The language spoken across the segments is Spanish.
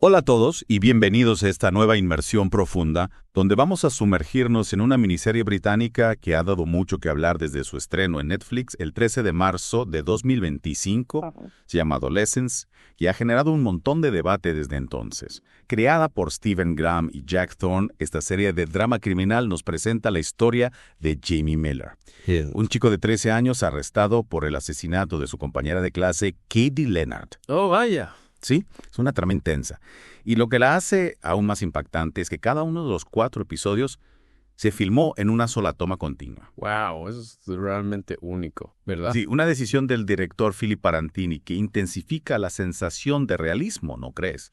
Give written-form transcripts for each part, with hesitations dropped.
Hola a todos y bienvenidos a esta nueva inmersión profunda, donde vamos a sumergirnos en una miniserie británica que ha dado mucho que hablar desde su estreno en Netflix el 13 de marzo de 2025, se llama Adolescence, y ha generado un montón de debate desde entonces. Creada por Stephen Graham y Jack Thorne, esta serie de drama criminal nos presenta la historia de Jamie Miller, un chico de 13 años arrestado por el asesinato de su compañera de clase, Katie Leonard. Oh, vaya. Sí, es una trama intensa. Y lo que la hace aún más impactante es que cada uno de los 4 episodios se filmó en una sola toma continua. Wow, eso es realmente único, ¿verdad? Sí, una decisión del director Philip Parantini que intensifica la sensación de realismo, ¿no crees?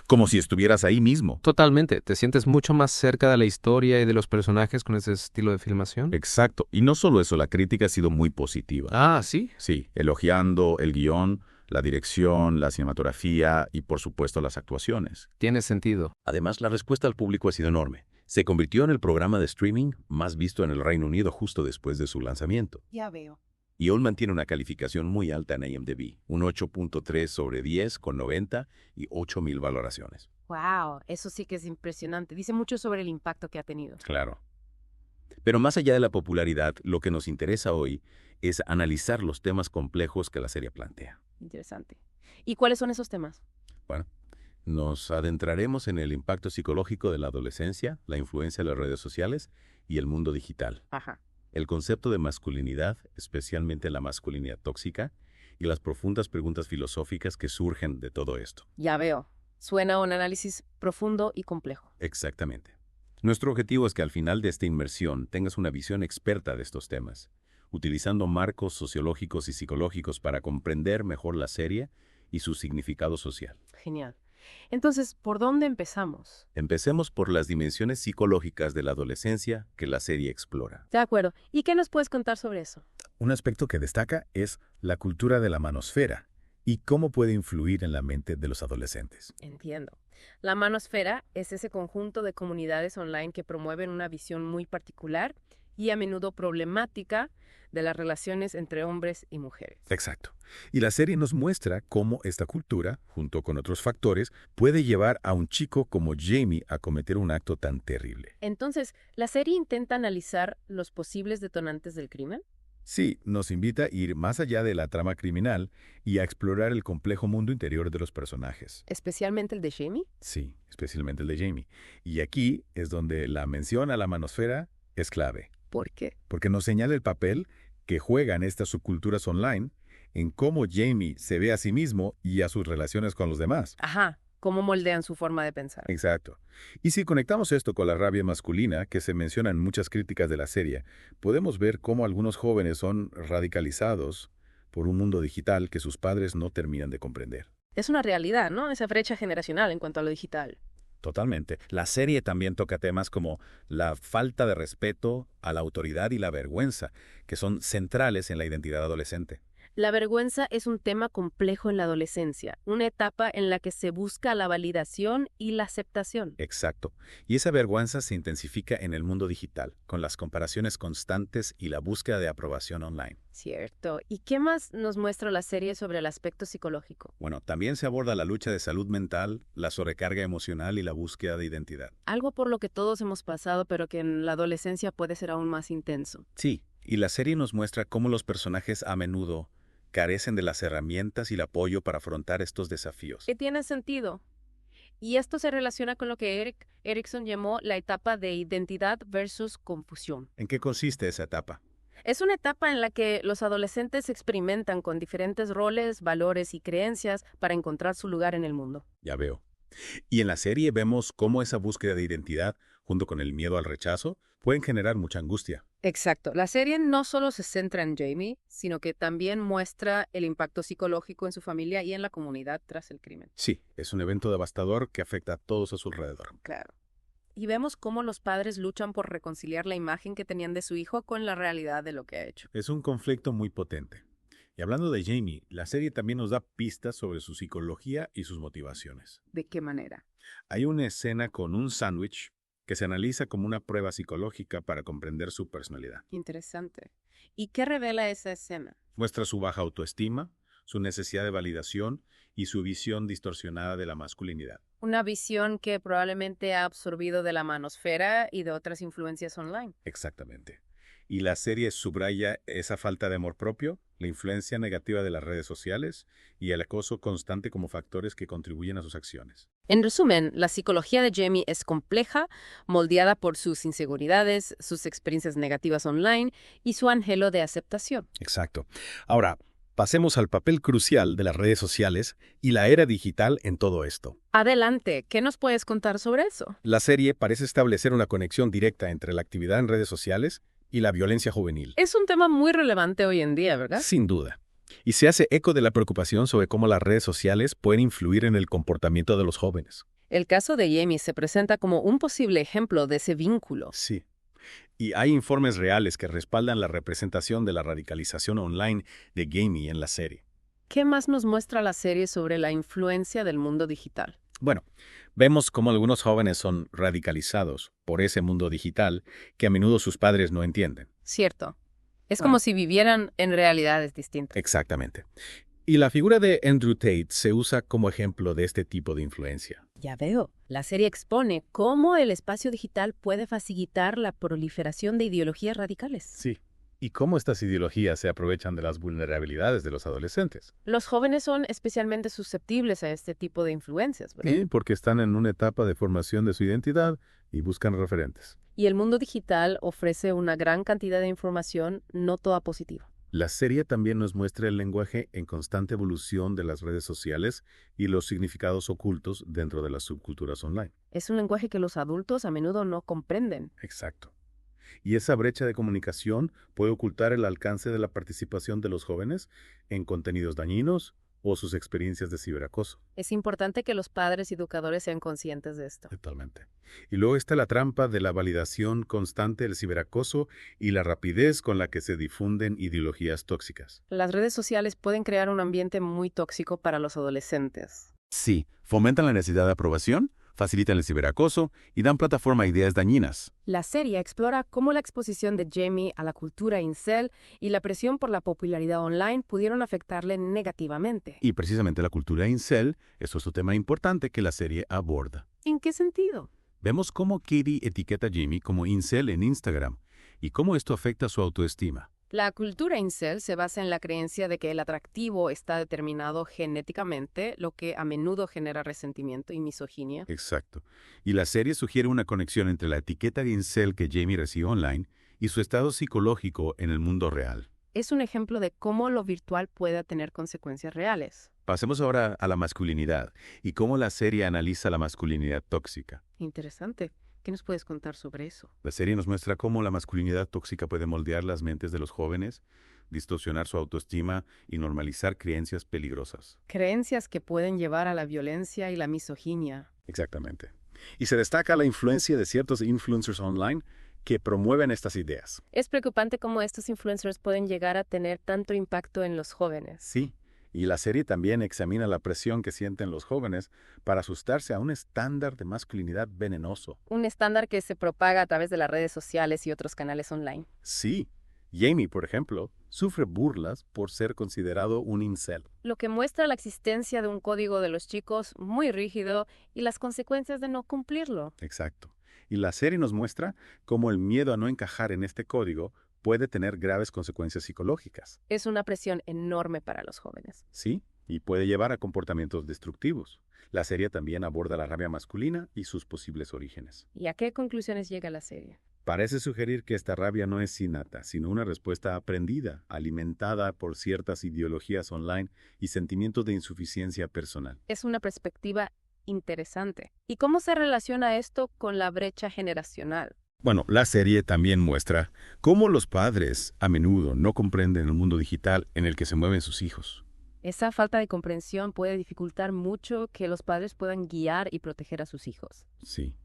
Como si estuvieras ahí mismo. Totalmente. ¿Te sientes mucho más cerca de la historia y de los personajes con ese estilo de filmación? Exacto. Y no solo eso, la crítica ha sido muy positiva. Ah, ¿sí? Sí, elogiando el guión, la dirección, la cinematografía y, por supuesto, las actuaciones. Tiene sentido. Además, la respuesta al público ha sido enorme. Se convirtió en el programa de streaming más visto en el Reino Unido justo después de su lanzamiento. Ya veo. Y aún mantiene una calificación muy alta en IMDb, un 8.3 sobre 10 con 90 y 8,000 valoraciones. Wow, eso sí que es impresionante. Dice mucho sobre el impacto que ha tenido. Claro. Pero más allá de la popularidad, lo que nos interesa hoy es analizar los temas complejos que la serie plantea. Interesante. ¿Y cuáles son esos temas? Bueno, nos adentraremos en el impacto psicológico de la adolescencia, la influencia de las redes sociales y el mundo digital. Ajá. El concepto de masculinidad, especialmente la masculinidad tóxica, y las profundas preguntas filosóficas que surgen de todo esto. Ya veo. Suena un análisis profundo y complejo. Exactamente. Nuestro objetivo es que al final de esta inmersión tengas una visión experta de estos temas, utilizando marcos sociológicos y psicológicos para comprender mejor la serie y su significado social. Genial. Entonces, ¿por dónde empezamos? Empecemos por las dimensiones psicológicas de la adolescencia que la serie explora. De acuerdo. ¿Y qué nos puedes contar sobre eso? Un aspecto que destaca es la cultura de la manosfera y cómo puede influir en la mente de los adolescentes. Entiendo. La manosfera es ese conjunto de comunidades online que promueven una visión muy particular y a menudo problemática de las relaciones entre hombres y mujeres. Exacto. Y la serie nos muestra cómo esta cultura, junto con otros factores, puede llevar a un chico como Jamie a cometer un acto tan terrible. Entonces, ¿la serie intenta analizar los posibles detonantes del crimen? Sí, nos invita a ir más allá de la trama criminal y a explorar el complejo mundo interior de los personajes. ¿Especialmente el de Jamie? Sí, especialmente el de Jamie. Y aquí es donde la mención a la manosfera es clave, ¿Por qué? porque nos señala el papel que juegan estas subculturas online en cómo Jamie se ve a sí mismo y a sus relaciones con los demás. Ajá, ¿cómo moldean su forma de pensar? Exacto. Y si conectamos esto con la rabia masculina, que se menciona en muchas críticas de la serie, podemos ver cómo algunos jóvenes son radicalizados por un mundo digital que sus padres no terminan de comprender. Es una realidad, ¿no? Esa brecha generacional en cuanto a lo digital. Totalmente. La serie también toca temas como la falta de respeto a la autoridad y la vergüenza, que son centrales en la identidad adolescente. La vergüenza es un tema complejo en la adolescencia, una etapa en la que se busca la validación y la aceptación. Exacto. Y esa vergüenza se intensifica en el mundo digital, con las comparaciones constantes y la búsqueda de aprobación online. Cierto. ¿Y qué más nos muestra la serie sobre el aspecto psicológico? Bueno, también se aborda la lucha de salud mental, la sobrecarga emocional y la búsqueda de identidad. Algo por lo que todos hemos pasado, pero que en la adolescencia puede ser aún más intenso. Sí, y la serie nos muestra cómo los personajes a menudo carecen de las herramientas y el apoyo para afrontar estos desafíos. Que tiene sentido. Y esto se relaciona con lo que Erik Erikson llamó la etapa de identidad versus confusión. ¿En qué consiste esa etapa? Es una etapa en la que los adolescentes experimentan con diferentes roles, valores y creencias para encontrar su lugar en el mundo. Ya veo. Y en la serie vemos cómo esa búsqueda de identidad, junto con el miedo al rechazo, pueden generar mucha angustia. Exacto. La serie no solo se centra en Jamie, sino que también muestra el impacto psicológico en su familia y en la comunidad tras el crimen. Sí, es un evento devastador que afecta a todos a su alrededor. Claro. Y vemos cómo los padres luchan por reconciliar la imagen que tenían de su hijo con la realidad de lo que ha hecho. Es un conflicto muy potente. Y hablando de Jamie, la serie también nos da pistas sobre su psicología y sus motivaciones. ¿De qué manera? Hay una escena con un sándwich que se analiza como una prueba psicológica para comprender su personalidad. Interesante. ¿Y qué revela esa escena? Muestra su baja autoestima, su necesidad de validación y su visión distorsionada de la masculinidad. Una visión que probablemente ha absorbido de la manosfera y de otras influencias online. Exactamente. Y la serie subraya esa falta de amor propio, la influencia negativa de las redes sociales y el acoso constante como factores que contribuyen a sus acciones. En resumen, la psicología de Jamie es compleja, moldeada por sus inseguridades, sus experiencias negativas online y su anhelo de aceptación. Exacto. Ahora, pasemos al papel crucial de las redes sociales y la era digital en todo esto. Adelante, ¿qué nos puedes contar sobre eso? La serie parece establecer una conexión directa entre la actividad en redes sociales y la violencia juvenil. Es un tema muy relevante hoy en día, ¿verdad? Sin duda. Y se hace eco de la preocupación sobre cómo las redes sociales pueden influir en el comportamiento de los jóvenes. El caso de Jamie se presenta como un posible ejemplo de ese vínculo. Sí. Y hay informes reales que respaldan la representación de la radicalización online de Jamie en la serie. ¿Qué más nos muestra la serie sobre la influencia del mundo digital? Bueno, vemos cómo algunos jóvenes son radicalizados por ese mundo digital que a menudo sus padres no entienden. Cierto. Es como si vivieran en realidades distintas. Exactamente. Y la figura de Andrew Tate se usa como ejemplo de este tipo de influencia. Ya veo. La serie expone cómo el espacio digital puede facilitar la proliferación de ideologías radicales. Sí. Y cómo estas ideologías se aprovechan de las vulnerabilidades de los adolescentes. Los jóvenes son especialmente susceptibles a este tipo de influencias, ¿verdad? Sí, porque están en una etapa de formación de su identidad y buscan referentes. Y el mundo digital ofrece una gran cantidad de información, no toda positiva. La serie también nos muestra el lenguaje en constante evolución de las redes sociales y los significados ocultos dentro de las subculturas online. Es un lenguaje que los adultos a menudo no comprenden. Exacto. Y esa brecha de comunicación puede ocultar el alcance de la participación de los jóvenes en contenidos dañinos o sus experiencias de ciberacoso. Es importante que los padres y educadores sean conscientes de esto. Totalmente. Y luego está la trampa de la validación constante del ciberacoso y la rapidez con la que se difunden ideologías tóxicas. Las redes sociales pueden crear un ambiente muy tóxico para los adolescentes. Sí, fomentan la necesidad de aprobación, facilitan el ciberacoso y dan plataforma a ideas dañinas. La serie explora cómo la exposición de Jamie a la cultura incel y la presión por la popularidad online pudieron afectarle negativamente. Y precisamente la cultura incel es otro tema importante que la serie aborda. ¿En qué sentido? Vemos cómo Katie etiqueta a Jamie como incel en Instagram y cómo esto afecta su autoestima. La cultura incel se basa en la creencia de que el atractivo está determinado genéticamente, lo que a menudo genera resentimiento y misoginia. Exacto. Y la serie sugiere una conexión entre la etiqueta de incel que Jamie recibe online y su estado psicológico en el mundo real. Es un ejemplo de cómo lo virtual puede tener consecuencias reales. Pasemos ahora a la masculinidad y cómo la serie analiza la masculinidad tóxica. Interesante. ¿Qué nos puedes contar sobre eso? La serie nos muestra cómo la masculinidad tóxica puede moldear las mentes de los jóvenes, distorsionar su autoestima y normalizar creencias peligrosas. Creencias que pueden llevar a la violencia y la misoginia. Exactamente. Y se destaca la influencia de ciertos influencers online que promueven estas ideas. Es preocupante cómo estos influencers pueden llegar a tener tanto impacto en los jóvenes. Sí. Y la serie también examina la presión que sienten los jóvenes para asustarse a un estándar de masculinidad venenoso. Un estándar que se propaga a través de las redes sociales y otros canales online. Sí. Jamie, por ejemplo, sufre burlas por ser considerado un incel. Lo que muestra la existencia de un código de los chicos muy rígido y las consecuencias de no cumplirlo. Exacto. Y la serie nos muestra cómo el miedo a no encajar en este código puede tener graves consecuencias psicológicas. Es una presión enorme para los jóvenes. Sí, y puede llevar a comportamientos destructivos. La serie también aborda la rabia masculina y sus posibles orígenes. ¿Y a qué conclusiones llega la serie? Parece sugerir que esta rabia no es innata, sino una respuesta aprendida, alimentada por ciertas ideologías online y sentimientos de insuficiencia personal. Es una perspectiva interesante. ¿Y cómo se relaciona esto con la brecha generacional? Bueno, la serie también muestra cómo los padres a menudo no comprenden el mundo digital en el que se mueven sus hijos. Esa falta de comprensión puede dificultar mucho que los padres puedan guiar y proteger a sus hijos. Sí.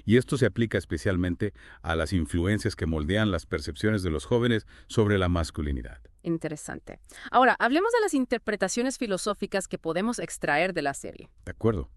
Y esto se aplica especialmente a las influencias que moldean las percepciones de los jóvenes sobre la masculinidad. Interesante. Ahora, hablemos de las interpretaciones filosóficas que podemos extraer de la serie. De acuerdo.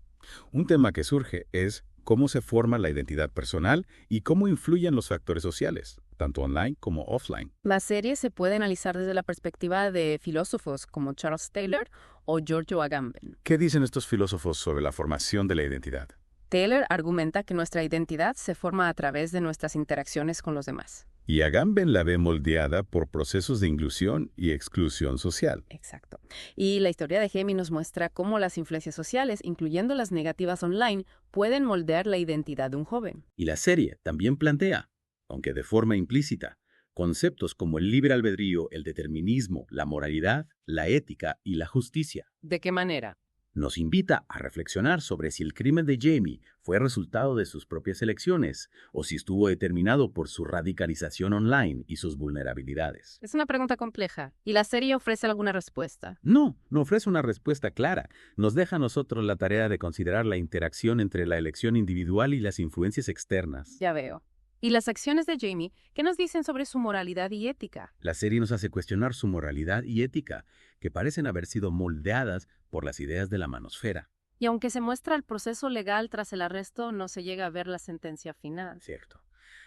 Un tema que surge es cómo se forma la identidad personal y cómo influyen los factores sociales. tanto online como offline. La serie se puede analizar desde la perspectiva de filósofos como Charles Taylor o Giorgio Agamben. ¿Qué dicen estos filósofos sobre la formación de la identidad? Taylor argumenta que nuestra identidad se forma a través de nuestras interacciones con los demás. Y Agamben la ve moldeada por procesos de inclusión y exclusión social. Exacto. Y la historia de Jamie nos muestra cómo las influencias sociales, incluyendo las negativas online, pueden moldear la identidad de un joven. Y la serie también plantea, aunque de forma implícita, conceptos como el libre albedrío, el determinismo, la moralidad, la ética y la justicia. ¿De qué manera? Nos invita a reflexionar sobre si el crimen de Jamie fue resultado de sus propias elecciones o si estuvo determinado por su radicalización online y sus vulnerabilidades. Es una pregunta compleja. ¿Y la serie ofrece alguna respuesta? No ofrece una respuesta clara. Nos deja a nosotros la tarea de considerar la interacción entre la elección individual y las influencias externas. Ya veo. ¿Y las acciones de Jamie? ¿Qué nos dicen sobre su moralidad y ética? La serie nos hace cuestionar su moralidad y ética, que parecen haber sido moldeadas por las ideas de la manosfera. Y aunque se muestra el proceso legal tras el arresto, no se llega a ver la sentencia final. Cierto.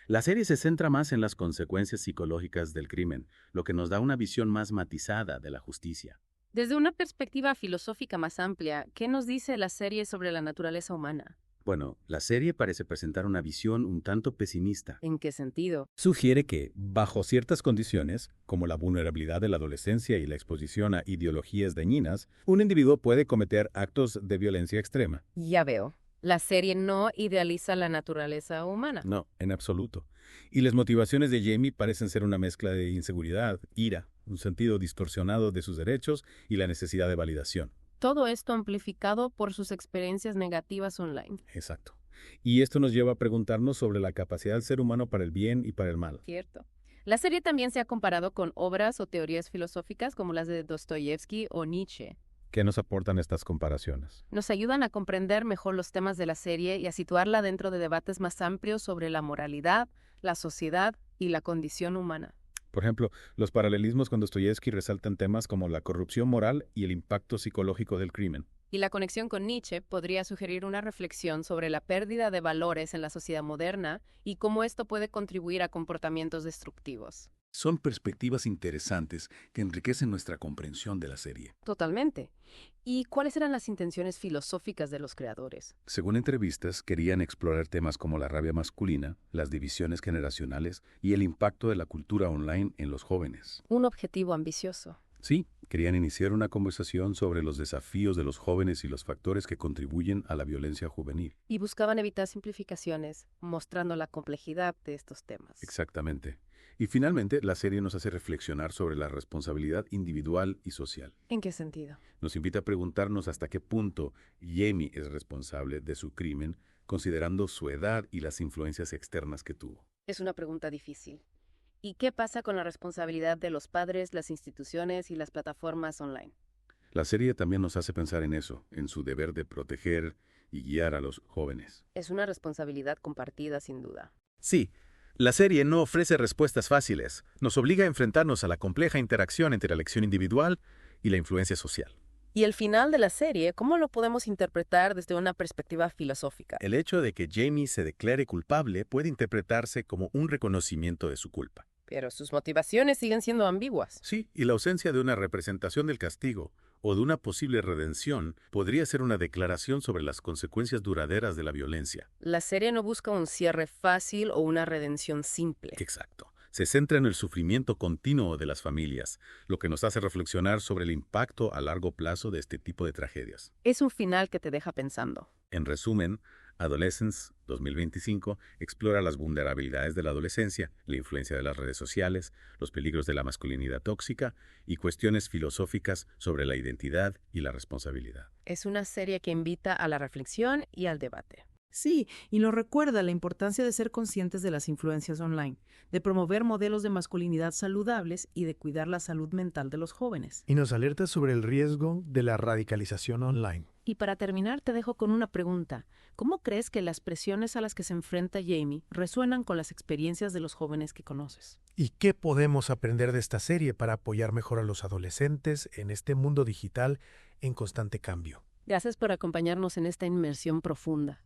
La serie se centra más en las consecuencias psicológicas del crimen, lo que nos da una visión más matizada de la justicia. Desde una perspectiva filosófica más amplia, ¿qué nos dice la serie sobre la naturaleza humana? Bueno, la serie parece presentar una visión un tanto pesimista. ¿En qué sentido? Sugiere que, bajo ciertas condiciones, como la vulnerabilidad de la adolescencia y la exposición a ideologías dañinas, un individuo puede cometer actos de violencia extrema. Ya veo. La serie no idealiza la naturaleza humana. No, en absoluto. Y las motivaciones de Jamie parecen ser una mezcla de inseguridad, ira, un sentido distorsionado de sus derechos y la necesidad de validación. Todo esto amplificado por sus experiencias negativas online. Exacto. Y esto nos lleva a preguntarnos sobre la capacidad del ser humano para el bien y para el mal. Cierto. La serie también se ha comparado con obras o teorías filosóficas como las de Dostoyevsky o Nietzsche. ¿Qué nos aportan estas comparaciones? Nos ayudan a comprender mejor los temas de la serie y a situarla dentro de debates más amplios sobre la moralidad, la sociedad y la condición humana. Por ejemplo, los paralelismos con Dostoyevsky resaltan temas como la corrupción moral y el impacto psicológico del crimen. Y la conexión con Nietzsche podría sugerir una reflexión sobre la pérdida de valores en la sociedad moderna y cómo esto puede contribuir a comportamientos destructivos. Son perspectivas interesantes que enriquecen nuestra comprensión de la serie. Totalmente. ¿Y cuáles eran las intenciones filosóficas de los creadores? Según entrevistas, querían explorar temas como la rabia masculina, las divisiones generacionales y el impacto de la cultura online en los jóvenes. Un objetivo ambicioso. Sí, querían iniciar una conversación sobre los desafíos de los jóvenes y los factores que contribuyen a la violencia juvenil. Y buscaban evitar simplificaciones, mostrando la complejidad de estos temas. Exactamente. Y finalmente, la serie nos hace reflexionar sobre la responsabilidad individual y social. ¿En qué sentido? Nos invita a preguntarnos hasta qué punto Jamie es responsable de su crimen, considerando su edad y las influencias externas que tuvo. Es una pregunta difícil. ¿Y qué pasa con la responsabilidad de los padres, las instituciones y las plataformas online? La serie también nos hace pensar en eso, en su deber de proteger y guiar a los jóvenes. Es una responsabilidad compartida, sin duda. Sí, la serie no ofrece respuestas fáciles. Nos obliga a enfrentarnos a la compleja interacción entre la elección individual y la influencia social. ¿Y el final de la serie, cómo lo podemos interpretar desde una perspectiva filosófica? El hecho de que Jamie se declare culpable puede interpretarse como un reconocimiento de su culpa. Pero sus motivaciones siguen siendo ambiguas. Sí, y la ausencia de una representación del castigo o de una posible redención podría ser una declaración sobre las consecuencias duraderas de la violencia. La serie no busca un cierre fácil o una redención simple. Exacto. Se centra en el sufrimiento continuo de las familias, lo que nos hace reflexionar sobre el impacto a largo plazo de este tipo de tragedias. Es un final que te deja pensando. En resumen, Adolescence 2025 explora las vulnerabilidades de la adolescencia, la influencia de las redes sociales, los peligros de la masculinidad tóxica y cuestiones filosóficas sobre la identidad y la responsabilidad. Es una serie que invita a la reflexión y al debate. Sí, y nos recuerda la importancia de ser conscientes de las influencias online, de promover modelos de masculinidad saludables y de cuidar la salud mental de los jóvenes. Y nos alerta sobre el riesgo de la radicalización online. Y para terminar, te dejo con una pregunta. ¿Cómo crees que las presiones a las que se enfrenta Jamie resuenan con las experiencias de los jóvenes que conoces? ¿Y qué podemos aprender de esta serie para apoyar mejor a los adolescentes en este mundo digital en constante cambio? Gracias por acompañarnos en esta inmersión profunda.